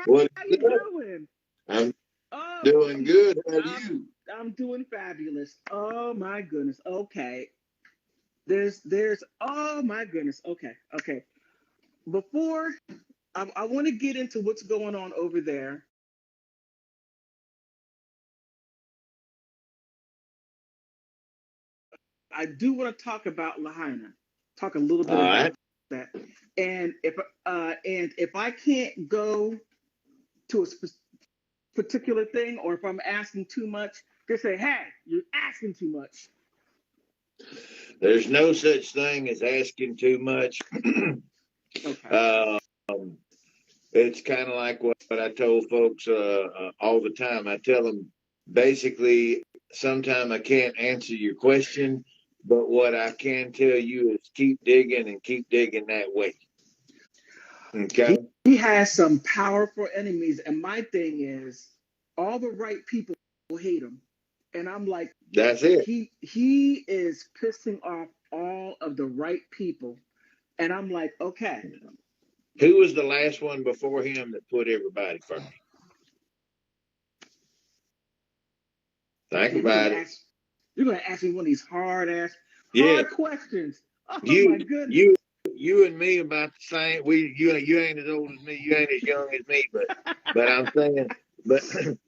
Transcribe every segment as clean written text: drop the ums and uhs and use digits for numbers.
What how is you up? doing? I'm Oh, doing good. How are I'm you? I'm doing fabulous. Oh my goodness. Okay. Oh my goodness. Okay. Okay. Before I want to get into what's going on over there. I do want to talk about Lahaina. Talk a little All bit about right. that. And if I can't go to a particular thing, or if I'm asking too much, they say, "Hey, you're asking too much." There's no such thing as asking too much. Okay. um, it's kind of like what I told folks all the time. I tell them basically, sometimes I can't answer your question, but what I can tell you is keep digging and keep digging that way. He, Okay. he has some powerful enemies, and my thing is, all the right people hate him, and I'm like, That's it. he is pissing off all of the right people, and I'm like, okay. Who was the last one before him that put everybody first? Think Man, you're gonna about it. ask you're gonna ask me one of these Yeah. hard questions. Oh You, my goodness. you and me about the same. You ain't as old as me. You ain't as young as me. But I'm saying, but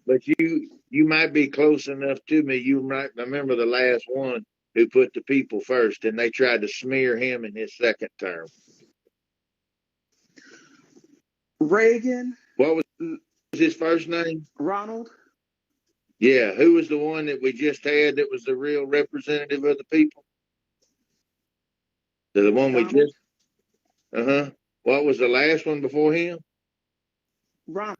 but you might be close enough to me. You might remember the last one who put the people first, and they tried to smear him in his second term. Reagan, What was his first name? Ronald, Yeah, who was the one that we just had that was the real representative of the people? The one we Donald, just. Uh-huh. What was the last one before him? Ronald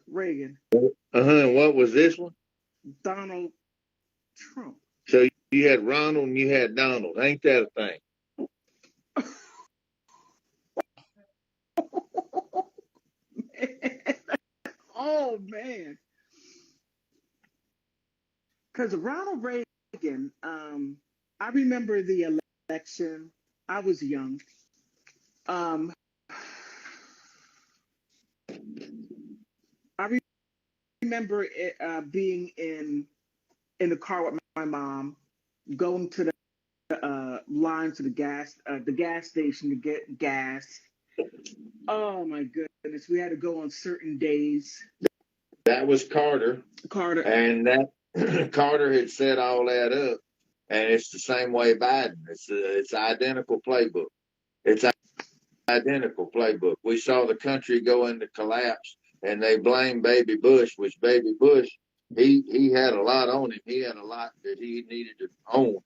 Reagan, Uh-huh. And what was this one? Donald Trump. So you had Ronald and you had Donald. Ain't that a thing? Oh man. Because Ronald Reagan, I remember the election. I was young. Um, I remember being in the car with my mom, going to the line to the gas station to get gas. Oh my goodness, we had to go on certain days. That was Carter. Carter, And that Carter had set all that up. And it's the same way Biden. It's identical playbook. It's identical playbook. We saw the country go into collapse, and they blame Baby Bush, which Baby Bush, he had a lot on him. He had a lot that he needed to own.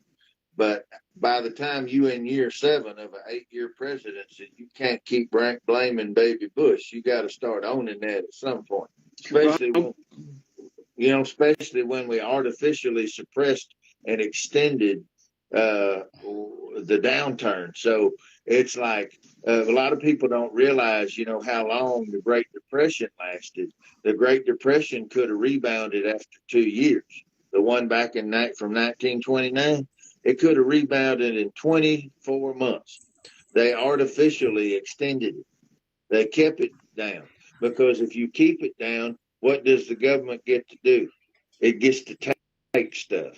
But by the time you in year 7 of an 8-year presidency, you can't keep blaming Baby Bush. You got to start owning that at some point, especially when especially when we artificially suppressed and extended the downturn. So it's like a lot of people don't realize, how long the Great Depression lasted. The Great Depression could have rebounded after 2 years. The one back from 1929, it could have rebounded in 24 months. They artificially extended it. They kept it down because if you keep it down, what does the government get to do? It gets to take stuff.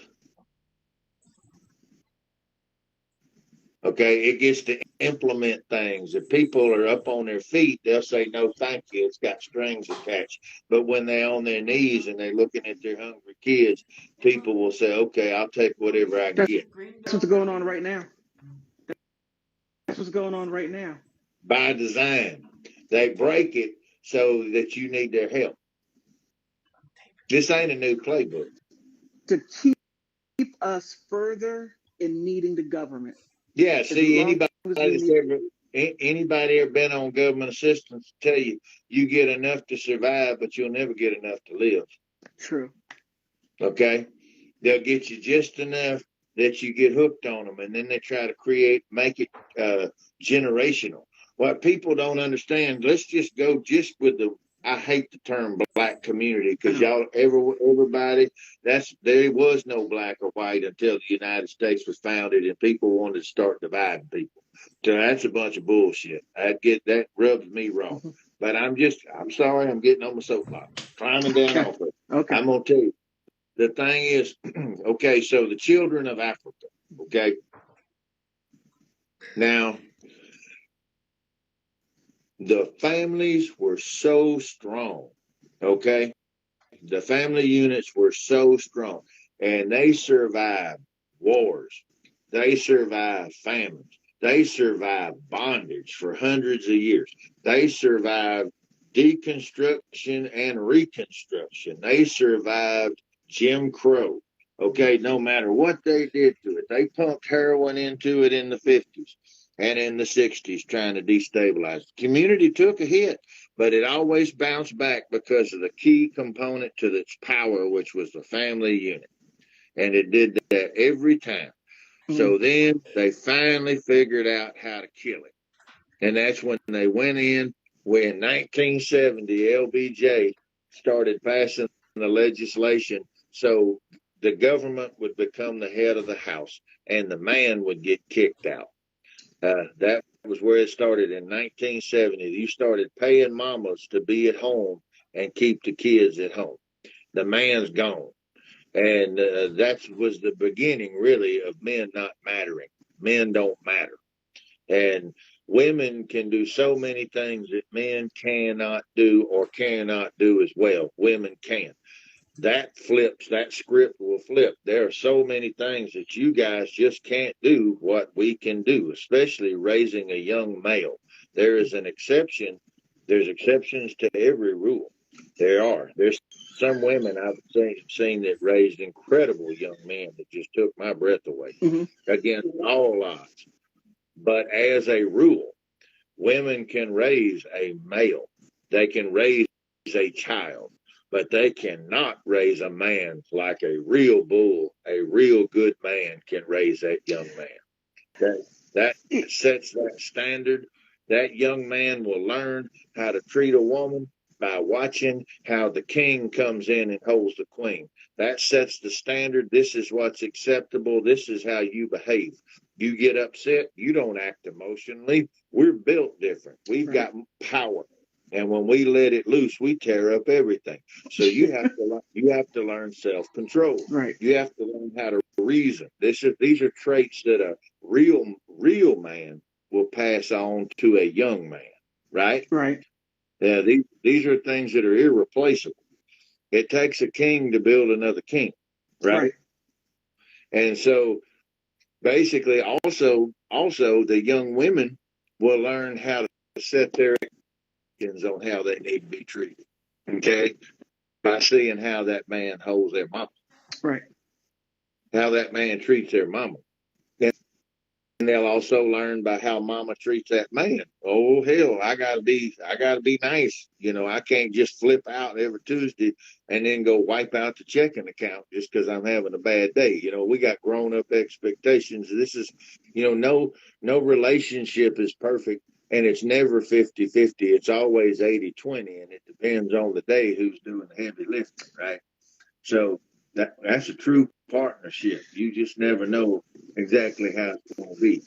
Okay, it gets to implement things. If people are up on their feet, they'll say, no, thank you. It's got strings attached. But when they're on their knees and they're looking at their hungry kids, people will say, okay, I'll take whatever I can get. that's what's going on right now. That's what's going on right now. By design, they break it so that you need their help. This ain't a new playbook. To keep us further in needing the government. Yeah, As see, long as we need. anybody ever been on government assistance tell you get enough to survive, but you'll never get enough to live. True. Okay, they'll get you just enough that you get hooked on them, and then they try to make it generational. What people don't understand, let's just go just with the. I hate the term black community because everybody there was no black or white until the United States was founded and people wanted to start dividing people. So that's a bunch of bullshit. That rubs me wrong. But I'm sorry, I'm getting on my soapbox, climbing down off of it. Okay. I'm going to tell you, the thing is, okay, so the children of Africa, okay, now the families were so strong, okay, the family units were so strong, and they survived wars, they survived famines, they survived bondage for hundreds of years, they survived deconstruction and reconstruction, they survived Jim Crow. Okay, no matter what they did to it, they pumped heroin into it in the 50s and in the 60s trying to destabilize. The community took a hit, but it always bounced back because of the key component to its power, which was the family unit. And it did that every time. So then they finally figured out how to kill it. And that's when they went in, when 1970, LBJ started passing the legislation so the government would become the head of the house and the man would get kicked out. That was where it started in 1970. You started paying mamas to be at home and keep the kids at home. The man's gone. And that was the beginning, really, of men not mattering. Men don't matter. And women can do so many things that men cannot do or cannot do as well. Women can. That flips, that script will flip. There are so many things that you guys just can't do what we can do, especially raising a young male. There is an exception. There's exceptions to every rule. There's some women I've seen that raised incredible young men that just took my breath away against all odds. But as a rule, women can raise a male. They can raise a child, but they cannot raise a man like a real bull, a real good man can raise that young man. That sets that standard. That young man will learn how to treat a woman by watching how the king comes in and holds the queen. That sets the standard. This is what's acceptable. This is how you behave. You get upset, you don't act emotionally. We're built different. We've got power. And when we let it loose, we tear up everything. So you have to learn self-control. Right. You have to learn how to reason. These are traits that a real man will pass on to a young man. Right? Right. These are things that are irreplaceable. It takes a king to build another king. Right? And so basically also the young women will learn how to set their expectations on how they need to be treated, okay, by seeing how that man holds their mama, right, how that man treats their mama. And they'll also learn by how mama treats that man. Oh hell, I gotta be nice. You know, I can't just flip out every Tuesday and then go wipe out the checking account just because I'm having a bad day. You know, we got grown up expectations. This is, you know, no relationship is perfect, and it's never 50-50. It's always 80-20, and it depends on the day who's doing the heavy lifting, right? So that's a true partnership. You just never know exactly how it's going to be.